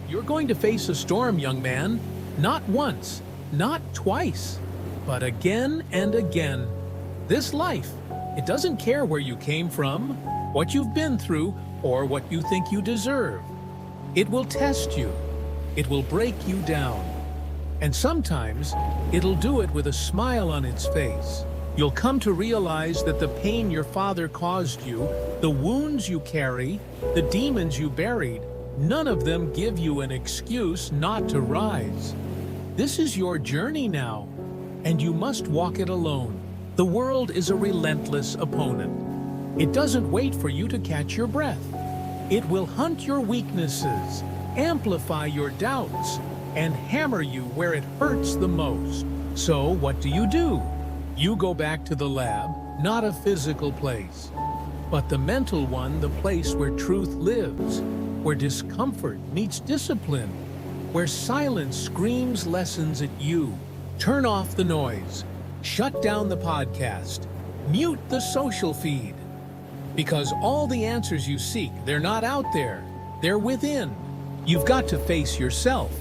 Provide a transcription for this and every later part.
You're going to face a storm, young man. Not once, not twice, but again and again. This life, it doesn't care where you came from, what you've been through, or what you think you deserve. It will test you. It will break you down. And sometimes, it'll do it with a smile on its face. You'll come to realize that the pain your father caused you, the wounds you carry, the demons you buried, none of them give you an excuse not to rise. This is your journey now, and you must walk it alone. The world is a relentless opponent. It doesn't wait for you to catch your breath. It will hunt your weaknesses, amplify your doubts, and hammer you where it hurts the most. So what do? You go back to the lab, not a physical place, but the mental one, the place where truth lives, where discomfort meets discipline, where silence screams lessons at you. Turn off the noise, shut down the podcast, mute the social feed. Because all the answers you seek, they're not out there, they're within. You've got to face yourself,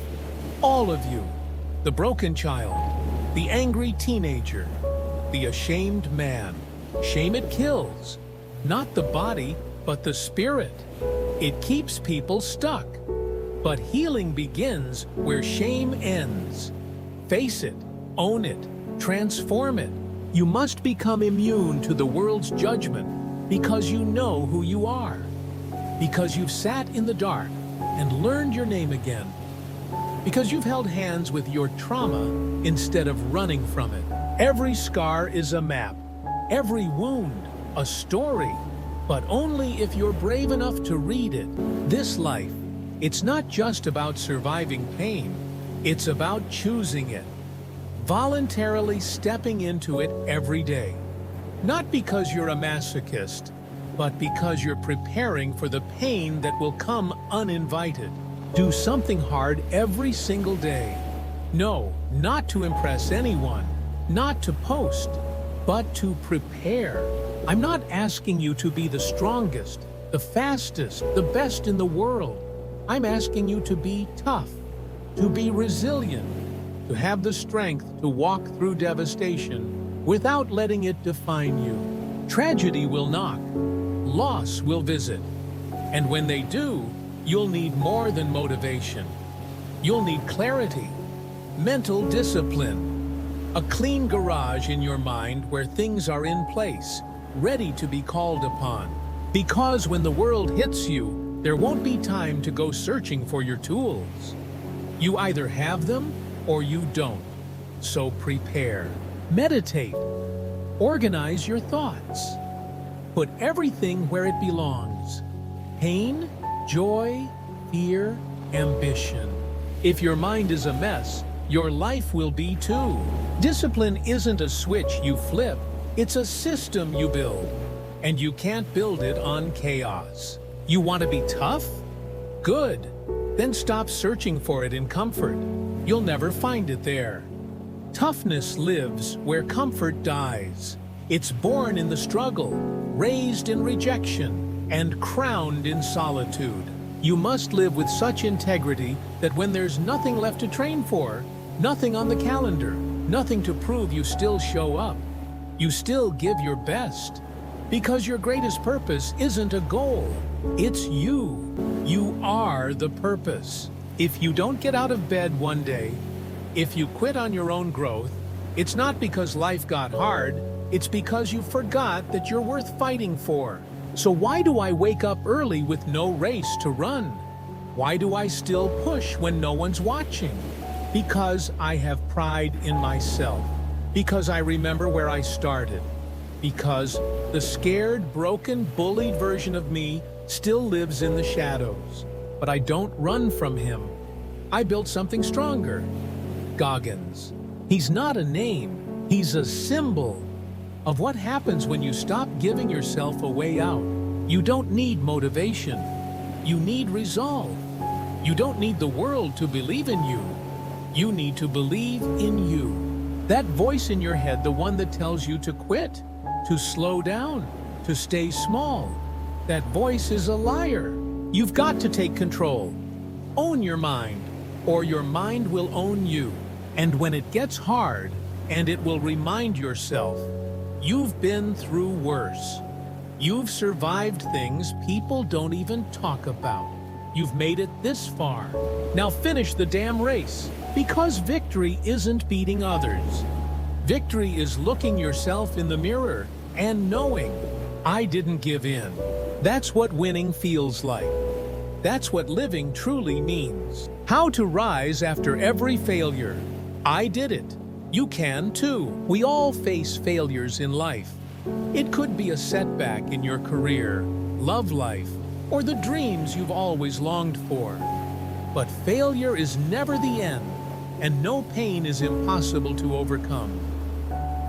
all of you. The broken child, the angry teenager, the ashamed man. Shame, it kills, not the body, but the spirit. It keeps people stuck. But healing begins where shame ends. Face it, own it, transform it. You must become immune to the world's judgment because you know who you are. Because you've sat in the dark and learned your name again. Because you've held hands with your trauma instead of running from it. Every scar is a map, every wound a story, but only if you're brave enough to read it. This life, it's not just about surviving pain, it's about choosing it. Voluntarily stepping into it every day. Not because you're a masochist, but because you're preparing for the pain that will come uninvited. Do something hard every single day. No, not to impress anyone, not to post, but to prepare. I'm not asking you to be the strongest, the fastest, the best in the world. I'm asking you to be tough, to be resilient, to have the strength to walk through devastation without letting it define you. Tragedy will knock, loss will visit, and when they do, you'll need more than motivation. You'll need clarity, mental discipline, a clean garage in your mind where things are in place, ready to be called upon. Because when the world hits you, there won't be time to go searching for your tools. You either have them or you don't. So prepare. Meditate. Organize your thoughts. Put everything where it belongs. Pain, joy, fear, ambition. If your mind is a mess, your life will be too. Discipline isn't a switch you flip, it's a system you build. And you can't build it on chaos. You want to be tough? Good. Then stop searching for it in comfort. You'll never find it there. Toughness lives where comfort dies. It's born in the struggle, raised in rejection, and crowned in solitude. You must live with such integrity that when there's nothing left to train for, nothing on the calendar, nothing to prove, you still show up. You still give your best. Because your greatest purpose isn't a goal, it's you. You are the purpose. If you don't get out of bed one day, if you quit on your own growth, it's not because life got hard, it's because you forgot that you're worth fighting for. So why do I wake up early with no race to run? Why do I still push when no one's watching? Because I have pride in myself. Because I remember where I started. Because the scared, broken, bullied version of me still lives in the shadows. But I don't run from him. I built something stronger. Goggins. He's not a name, he's a symbol of what happens when you stop giving yourself a way out. You don't need motivation. You need resolve. You don't need the world to believe in you. You need to believe in you. That voice in your head, the one that tells you to quit, to slow down, to stay small, that voice is a liar. You've got to take control. Own your mind, or your mind will own you. And when it gets hard, and it will remind yourself, you've been through worse. You've survived things people don't even talk about. You've made it this far. Now finish the damn race. Because victory isn't beating others. Victory is looking yourself in the mirror and knowing, I didn't give in. That's what winning feels like. That's what living truly means. How to rise after every failure. I did it. You can too. We all face failures in life. It could be a setback in your career, love life, or the dreams you've always longed for. But failure is never the end, and no pain is impossible to overcome.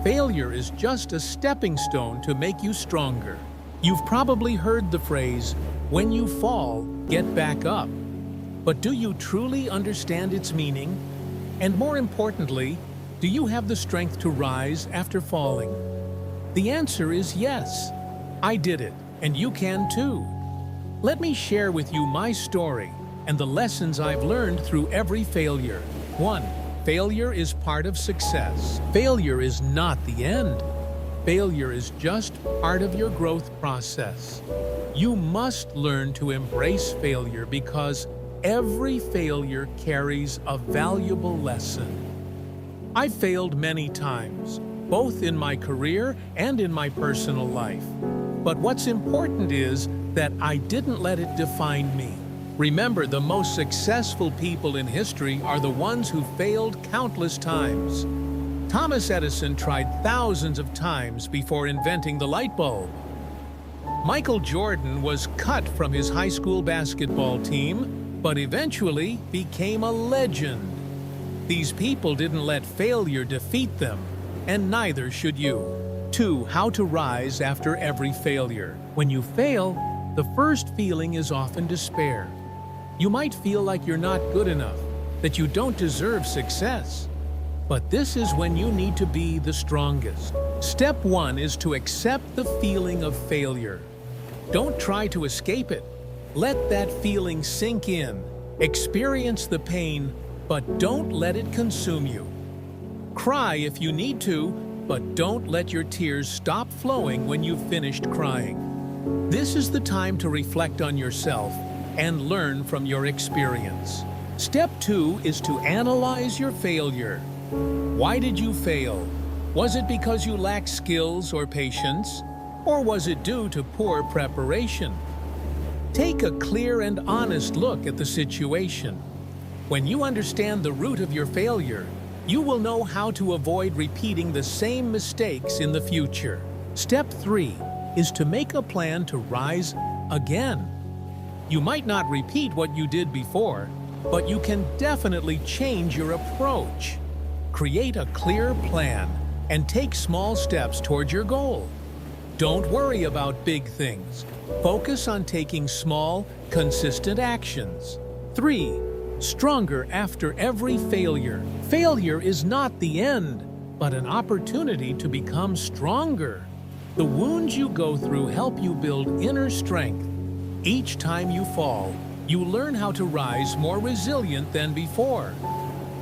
Failure is just a stepping stone to make you stronger. You've probably heard the phrase, when you fall, get back up. But do you truly understand its meaning? And more importantly, do you have the strength to rise after falling? The answer is yes. I did it, and you can too. Let me share with you my story and the lessons I've learned through every failure. 1. Failure is part of success. Failure is not the end. Failure is just part of your growth process. You must learn to embrace failure because every failure carries a valuable lesson. I've failed many times, both in my career and in my personal life. But what's important is that I didn't let it define me. Remember, the most successful people in history are the ones who failed countless times. Thomas Edison tried thousands of times before inventing the light bulb. Michael Jordan was cut from his high school basketball team, but eventually became a legend. These people didn't let failure defeat them, and neither should you. 2. How to rise after every failure. When you fail, the first feeling is often despair. You might feel like you're not good enough, that you don't deserve success. But this is when you need to be the strongest. Step 1 is to accept the feeling of failure. Don't try to escape it. Let that feeling sink in. Experience the pain, but don't let it consume you. Cry if you need to, but don't let your tears stop flowing when you've finished crying. This is the time to reflect on yourself and learn from your experience. Step 2 is to analyze your failure. Why did you fail? Was it because you lacked skills or patience? Or was it due to poor preparation? Take a clear and honest look at the situation. When you understand the root of your failure, you will know how to avoid repeating the same mistakes in the future. Step 3 is to make a plan to rise again. You might not repeat what you did before, but you can definitely change your approach. Create a clear plan and take small steps toward your goal. Don't worry about big things. Focus on taking small, consistent actions. 3. Stronger after every failure. Failure is not the end, but an opportunity to become stronger. The wounds you go through help you build inner strength. Each time you fall, you learn how to rise more resilient than before.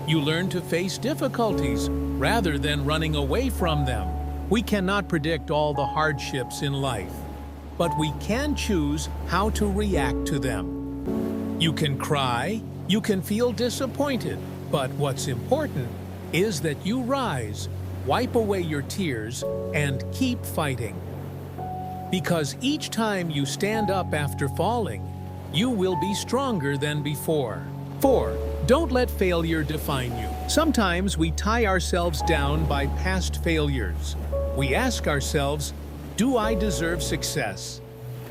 You learn to face difficulties rather than running away from them. We cannot predict all the hardships in life, but we can choose how to react to them. You can cry, you can feel disappointed, but what's important is that you rise, wipe away your tears, and keep fighting. Because each time you stand up after falling, you will be stronger than before. 4. Don't let failure define you. Sometimes we tie ourselves down by past failures. We ask ourselves, do I deserve success?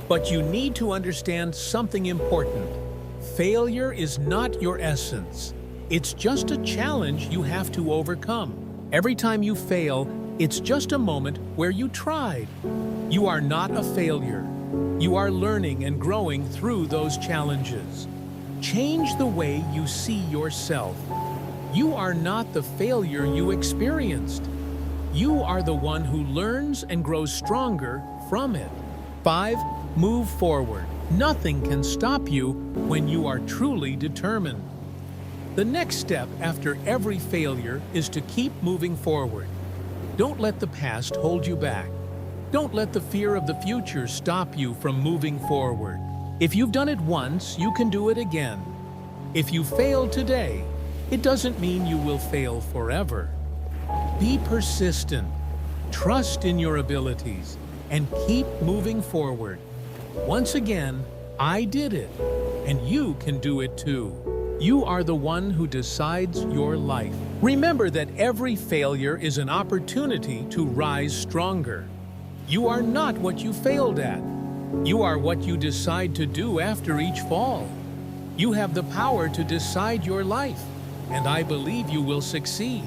But you need to understand something important. Failure is not your essence. It's just a challenge you have to overcome. Every time you fail, it's just a moment where you tried. You are not a failure. You are learning and growing through those challenges. Change the way you see yourself. You are not the failure you experienced. You are the one who learns and grows stronger from it. 5. Move forward. Nothing can stop you when you are truly determined. The next step after every failure is to keep moving forward. Don't let the past hold you back. Don't let the fear of the future stop you from moving forward. If you've done it once, you can do it again. If you fail today, it doesn't mean you will fail forever. Be persistent, trust in your abilities, and keep moving forward. Once again, I did it, and you can do it too. You are the one who decides your life. Remember that every failure is an opportunity to rise stronger. You are not what you failed at. You are what you decide to do after each fall. You have the power to decide your life, and I believe you will succeed.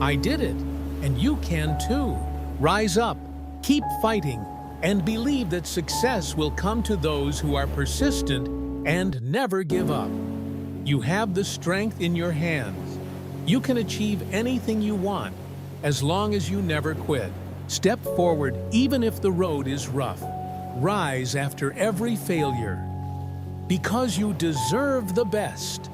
I did it, and you can too. Rise up, keep fighting, and believe that success will come to those who are persistent and never give up. You have the strength in your hands. You can achieve anything you want, as long as you never quit. Step forward even if the road is rough. Rise after every failure, because you deserve the best.